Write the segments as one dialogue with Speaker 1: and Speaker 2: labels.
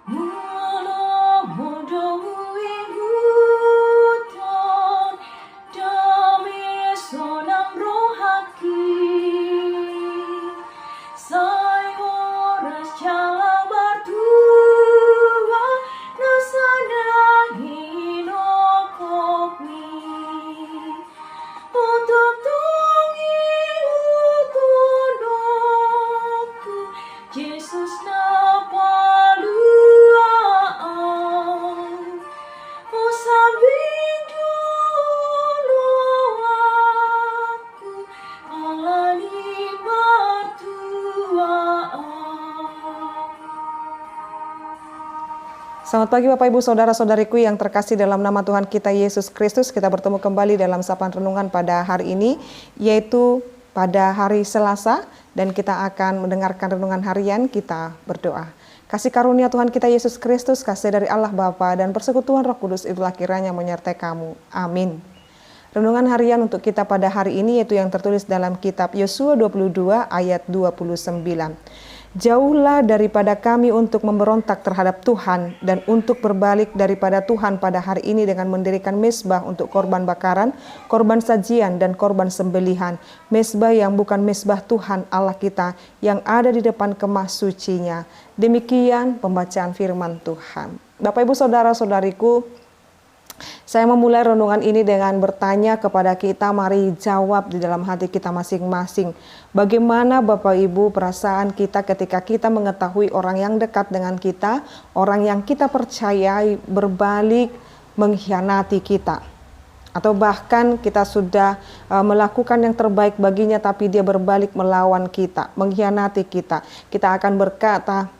Speaker 1: Mula modoi hutan dami sonang rohaki sai oras jabar tua nasana hinokopni untuk tungi utunoku Yesus na paluaan o sabing dulu aku alani batuaan.
Speaker 2: Selamat pagi Bapak Ibu Saudara-saudariku yang terkasih dalam nama Tuhan kita Yesus Kristus. Kita bertemu kembali dalam sapaan renungan pada hari ini, yaitu pada hari Selasa, dan kita akan mendengarkan renungan harian. Kita berdoa. Kasih karunia Tuhan kita Yesus Kristus, kasih dari Allah Bapa dan persekutuan Roh Kudus itulah kiranya menyertai kamu. Amin. Renungan harian untuk kita pada hari ini yaitu yang tertulis dalam kitab Yosua 22 ayat 29. Jauhlah daripada kami untuk memberontak terhadap Tuhan dan untuk berbalik daripada Tuhan pada hari ini dengan mendirikan mezbah untuk korban bakaran, korban sajian dan korban sembelihan. Mezbah yang bukan mezbah Tuhan Allah kita yang ada di depan kemah sucinya. Demikian pembacaan firman Tuhan. Bapak Ibu Saudara-saudariku, saya memulai renungan ini dengan bertanya kepada kita, mari jawab di dalam hati kita masing-masing. Bagaimana Bapak Ibu perasaan kita ketika kita mengetahui orang yang dekat dengan kita, orang yang kita percayai berbalik mengkhianati kita. Atau bahkan kita sudah melakukan yang terbaik baginya tapi dia berbalik melawan kita, mengkhianati kita. Kita akan berkata,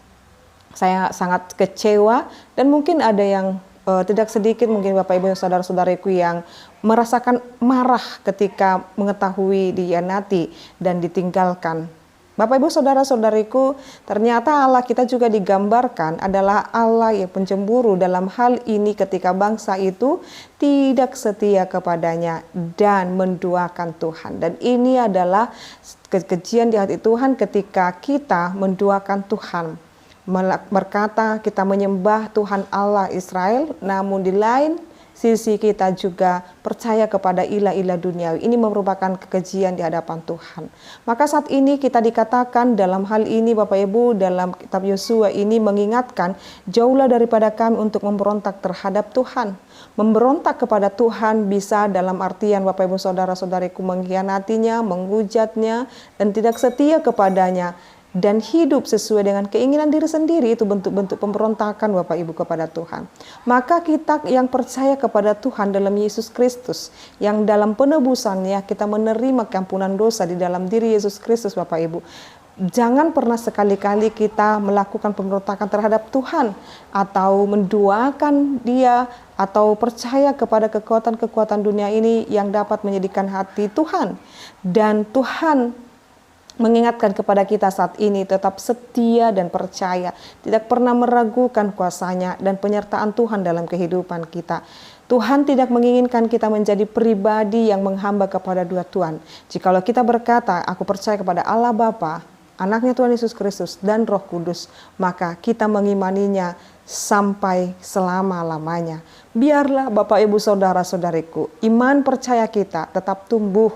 Speaker 2: saya sangat kecewa, dan mungkin ada yang tidak sedikit mungkin Bapak Ibu saudara-saudariku yang merasakan marah ketika mengetahui dikhianati dan ditinggalkan. Bapak Ibu saudara-saudariku, ternyata Allah kita juga digambarkan adalah Allah yang pencemburu dalam hal ini ketika bangsa itu tidak setia kepadanya dan menduakan Tuhan. Dan ini adalah kekejian di hati Tuhan ketika kita menduakan Tuhan. Berkata kita menyembah Tuhan Allah Israel, namun di lain sisi kita juga percaya kepada ilah-ilah duniawi. Ini merupakan kekejian di hadapan Tuhan. Maka saat ini kita dikatakan dalam hal ini Bapak Ibu dalam kitab Yosua ini mengingatkan, jauhlah daripada kami untuk memberontak terhadap Tuhan. Memberontak kepada Tuhan bisa dalam artian Bapak Ibu saudara-saudariku mengkhianatinya, menghujatnya dan tidak setia kepadanya. Dan hidup sesuai dengan keinginan diri sendiri, itu bentuk-bentuk pemberontakan Bapak Ibu kepada Tuhan. Maka kita yang percaya kepada Tuhan dalam Yesus Kristus, yang dalam penebusannya kita menerima keampunan dosa di dalam diri Yesus Kristus Bapak Ibu. Jangan pernah sekali-kali kita melakukan pemberontakan terhadap Tuhan, atau menduakan dia, atau percaya kepada kekuatan-kekuatan dunia ini yang dapat menyedihkan hati Tuhan. Dan Tuhan mengingatkan kepada kita saat ini tetap setia dan percaya, tidak pernah meragukan kuasanya dan penyertaan Tuhan dalam kehidupan kita. Tuhan tidak menginginkan kita menjadi pribadi yang menghamba kepada dua Tuhan. Jikalau kita berkata, aku percaya kepada Allah Bapa, Anaknya Tuhan Yesus Kristus dan Roh Kudus, maka kita mengimaninya sampai selama-lamanya. Biarlah Bapak Ibu Saudara-saudariku, iman percaya kita tetap tumbuh,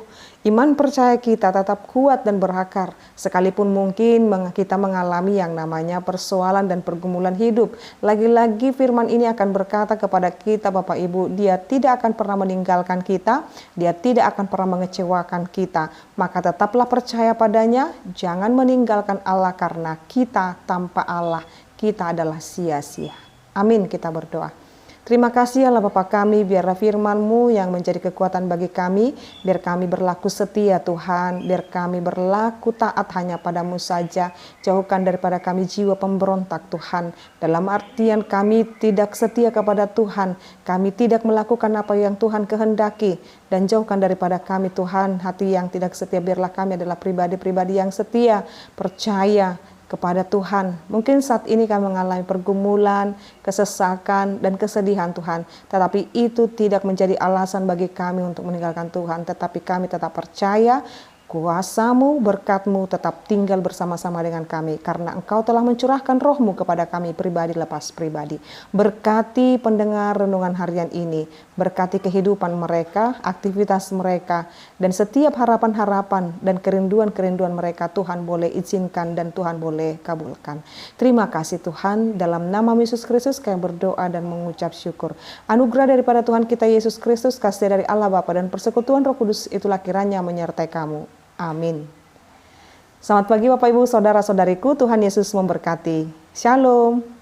Speaker 2: iman percaya kita tetap kuat dan berakar, sekalipun mungkin kita mengalami yang namanya persoalan dan pergumulan hidup. Lagi-lagi firman ini akan berkata kepada kita Bapak Ibu, Dia tidak akan pernah meninggalkan kita, Dia tidak akan pernah mengecewakan kita. Maka tetaplah percaya padanya, jangan meninggalkan Allah karena kita tanpa Allah, kita adalah sia-sia. Amin, kita berdoa. Terima kasih Allah Bapa kami, biarlah firman-Mu yang menjadi kekuatan bagi kami, biar kami berlaku setia Tuhan, biar kami berlaku taat hanya pada-Mu saja, jauhkan daripada kami jiwa pemberontak Tuhan, dalam artian kami tidak setia kepada Tuhan, kami tidak melakukan apa yang Tuhan kehendaki, dan jauhkan daripada kami Tuhan hati yang tidak setia, biarlah kami adalah pribadi-pribadi yang setia, percaya kepada Tuhan. Mungkin saat ini kami mengalami pergumulan, kesesakan, dan kesedihan Tuhan. Tetapi itu tidak menjadi alasan bagi kami untuk meninggalkan Tuhan. Tetapi kami tetap percaya Kuasa-Mu, berkat-Mu tetap tinggal bersama-sama dengan kami, karena Engkau telah mencurahkan roh-Mu kepada kami pribadi lepas pribadi. Berkati pendengar renungan harian ini, berkati kehidupan mereka, aktivitas mereka, dan setiap harapan-harapan dan kerinduan-kerinduan mereka Tuhan boleh izinkan dan Tuhan boleh kabulkan. Terima kasih Tuhan, dalam nama Yesus Kristus kami berdoa dan mengucap syukur. Anugerah daripada Tuhan kita Yesus Kristus, kasih dari Allah Bapa dan persekutuan Roh Kudus itulah kiranya menyertai kamu. Amin. Selamat pagi Bapak Ibu Saudara-saudariku, Tuhan Yesus memberkati. Shalom.